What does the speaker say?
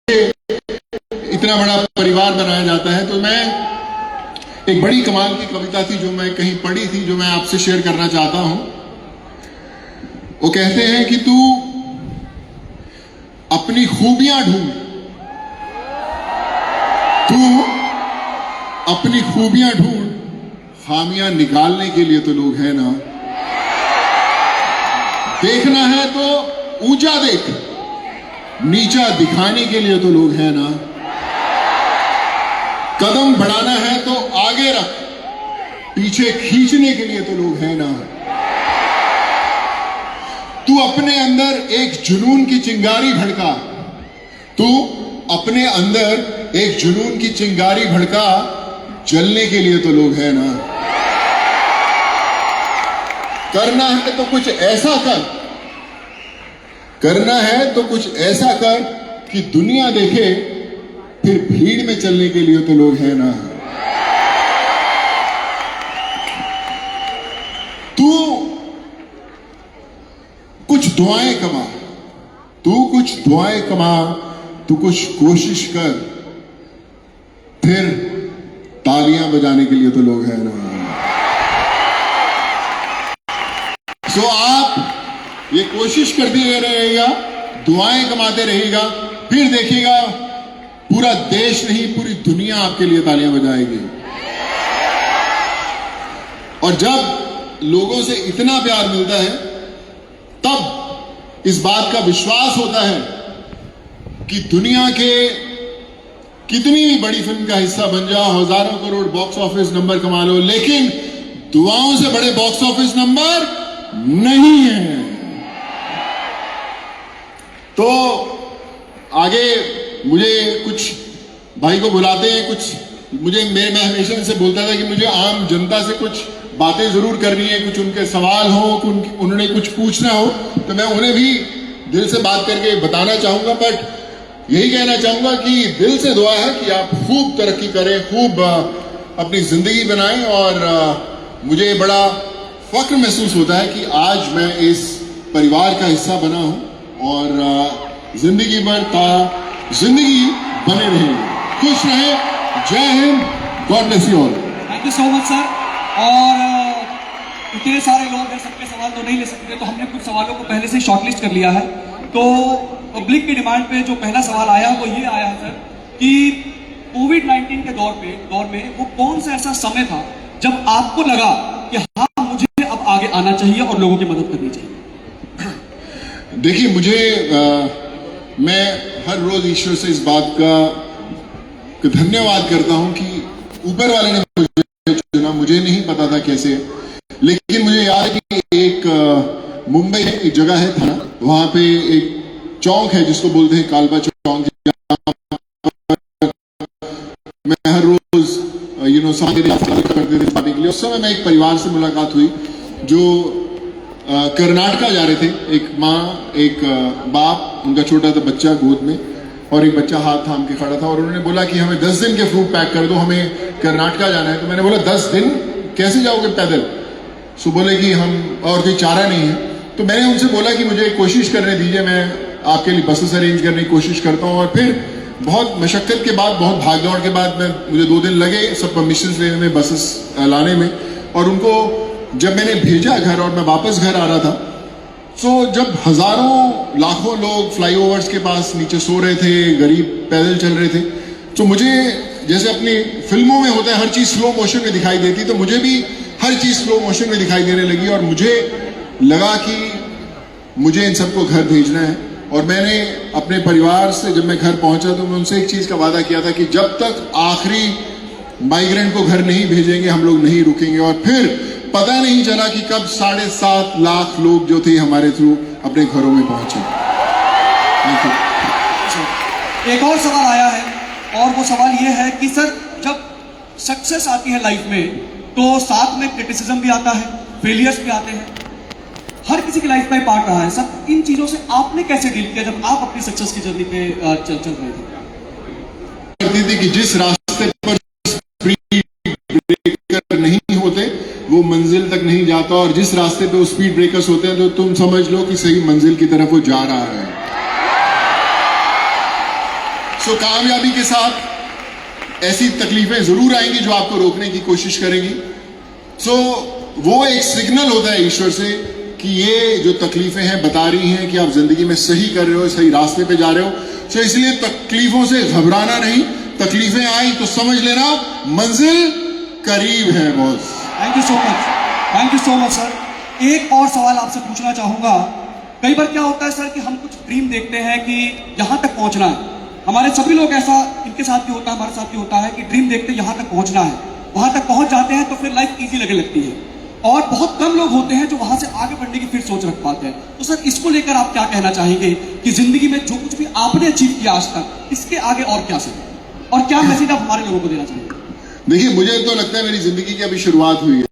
इतना बड़ा परिवार बनाया जाता है। तो मैं एक बड़ी कमाल की कविता थी जो मैं कहीं पढ़ी थी, जो मैं आपसे शेयर करना चाहता हूं। वो कहते हैं कि तू अपनी खूबियां ढूंढ, तू अपनी खूबियां ढूंढ, खामियां निकालने के लिए तो लोग हैं ना। देखना है तो ऊंचा देख, नीचा दिखाने के लिए तो लोग हैं ना। कदम बढ़ाना है तो आगे रख, पीछे खींचने के लिए तो लोग हैं ना। तू अपने अंदर एक जुनून की चिंगारी भड़का, तू अपने अंदर एक जुनून की चिंगारी भड़का, जलने के लिए तो लोग हैं ना। करना है तो कुछ ऐसा कर, करना है तो कुछ ऐसा कर कि दुनिया देखे, फिर भीड़ में चलने के लिए तो लोग हैं ना। तू कुछ दुआएं कमा, तू कुछ दुआएं कमा, तू कुछ कोशिश कर, फिर तालियां बजाने के लिए तो लोग हैं ना। सो आप ये कोशिश करते रहिएगा, दुआएं कमाते रहिएगा, फिर देखिएगा पूरा देश नहीं पूरी दुनिया आपके लिए तालियां बजाएगी। और जब लोगों से इतना प्यार मिलता है तब इस बात का विश्वास होता है कि दुनिया के कितनी भी बड़ी फिल्म का हिस्सा बन जाओ, हजारों करोड़ बॉक्स ऑफिस नंबर कमा लो, लेकिन दुआओं से बड़े बॉक्स ऑफिस नंबर नहीं है। तो आगे मुझे कुछ भाई को बुलाते हैं, कुछ मैं हमेशा इनसे बोलता था कि मुझे आम जनता से कुछ बातें जरूर करनी है, कुछ उनके सवाल हो, उन्होंने कुछ पूछना हो, तो मैं उन्हें भी दिल से बात करके बताना चाहूंगा। बट यही कहना चाहूंगा कि दिल से दुआ है कि आप खूब तरक्की करें, खूब अपनी जिंदगी बनाएं। और मुझे बड़ा फख्र महसूस होता है कि आज मैं इस परिवार का हिस्सा बना हूं और जिंदगी भर जिंदगी बने रहें, खुश रहें। जय Hind, God bless you all. Thank you so much sir. और इतने सारे लोग हैं, सबके सवाल तो नहीं ले सकते, तो हमने कुछ सवालों को पहले से शॉर्टलिस्ट कर लिया है। तो पब्लिक की डिमांड पे जो पहला सवाल आया वो ये आया है सर कि कोविड-19 के दौर में वो कौन सा ऐसा समय था जब आपको लगा कि हाँ मुझे अब आगे आना चाहिए और लोगों की मदद करनी चाहिए? देखिए, मैं हर रोज ईश्वर से इस बात का धन्यवाद करता हूं कि ऊपर वाले ने मुझे चुना। मुझे नहीं पता था कैसे, लेकिन मुझे याद है कि एक मुंबई में एक जगह है थाना, वहां पे एक चौक है जिसको बोलते हैं कालबा चौक। मैं हर रोज करते थे पाने के लिए। उस समय मैं एक परिवार से मुलाकात हुई जो कर्नाटका जा रहे थे। एक माँ, एक बाप, उनका छोटा सा बच्चा गोद में और एक बच्चा हाथ थाम के खड़ा था। और उन्होंने बोला कि हमें 10 दिन के फ्रूट पैक कर दो, हमें कर्नाटका जाना है। तो मैंने बोला 10 दिन कैसे जाओगे पैदल? सो बोले कि हम और कोई चारा नहीं है। तो मैंने उनसे बोला कि मुझे कोशिश करने दीजिए, मैं आपके लिए बसेस अरेंज करने की कोशिश करता हूँ। और फिर बहुत मशक्कत के बाद, बहुत भागदौड़ के बाद मुझे 2 दिन लगे सब परमिशन लेने में, बसेस लाने में। और उनको जब मैंने भेजा घर और मैं वापस घर आ रहा था, तो जब हजारों लाखों लोग फ्लाईओवर्स के पास नीचे सो रहे थे, गरीब पैदल चल रहे थे, तो मुझे जैसे अपनी फिल्मों में होता है हर चीज स्लो मोशन में दिखाई देती, तो मुझे भी हर चीज स्लो मोशन में दिखाई देने लगी। और मुझे लगा कि मुझे इन सबको घर भेजना है। और मैंने अपने परिवार से जब मैं घर पहुंचा तो मैं उनसे एक चीज का वादा किया था कि जब तक आखिरी माइग्रेंट को घर नहीं भेजेंगे हम लोग नहीं रुकेंगे। और फिर पता नहीं चला कि कब 7.5 लाख लोग जो थे हमारे थ्रू अपने घरों में पहुंचे। एक और सवाल आया है, और वो सवाल ये है कि सर जब सक्सेस आती है लाइफ में तो साथ में क्रिटिसिज्म भी आता है, फेलियर्स भी आते हैं, हर किसी की लाइफ का पार्ट रहा है सर। इन चीजों से आपने कैसे डील किया जब आप अपनी सक्सेस की जर्नी पे चल रहे थे? करती थी कि जिस रास्ते पर स्पीड ब्रेकर नहीं होते वो मंजिल तक नहीं जाता, और जिस रास्ते पे वो स्पीड ब्रेकर्स होते हैं तो तुम समझ लो कि सही मंजिल की तरफ वो जा रहा है। सो कामयाबी के साथ ऐसी तकलीफें जरूर आएंगी जो आपको रोकने की कोशिश करेंगी। सो वो एक सिग्नल होता है ईश्वर से कि ये जो तकलीफें हैं बता रही हैं कि आप जिंदगी में सही कर रहे हो, सही रास्ते पे जा रहे हो। सो इसलिए तकलीफों से घबराना नहीं, तकलीफें आई तो समझ लेना मंजिल करीब है boss. Thank you so much sir. एक और सवाल आपसे पूछना चाहूंगा। कई बार क्या होता है सर कि हम कुछ ड्रीम देखते हैं कि यहां तक पहुंचना है, हमारे सभी लोग ऐसा, इनके साथ भी होता है, हमारे साथ भी होता है कि ड्रीम देखते हैं यहां तक पहुंचना है, वहां तक पहुंच जाते हैं तो फिर लाइफ इजी लगने लगती है, और बहुत कम लोग होते हैं जो वहां से आगे बढ़ने की फिर सोच रख पाते हैं। तो सर इसको लेकर आप क्या कहना चाहेंगे कि जिंदगी में जो कुछ भी आपने अचीव किया आज तक, इसके आगे और क्या सर, और क्या मैसेज आप हमारे लोगों को देना चाहेंगे? देखिए, मुझे तो लगता है मेरी जिंदगी की अभी शुरुआत हुई है।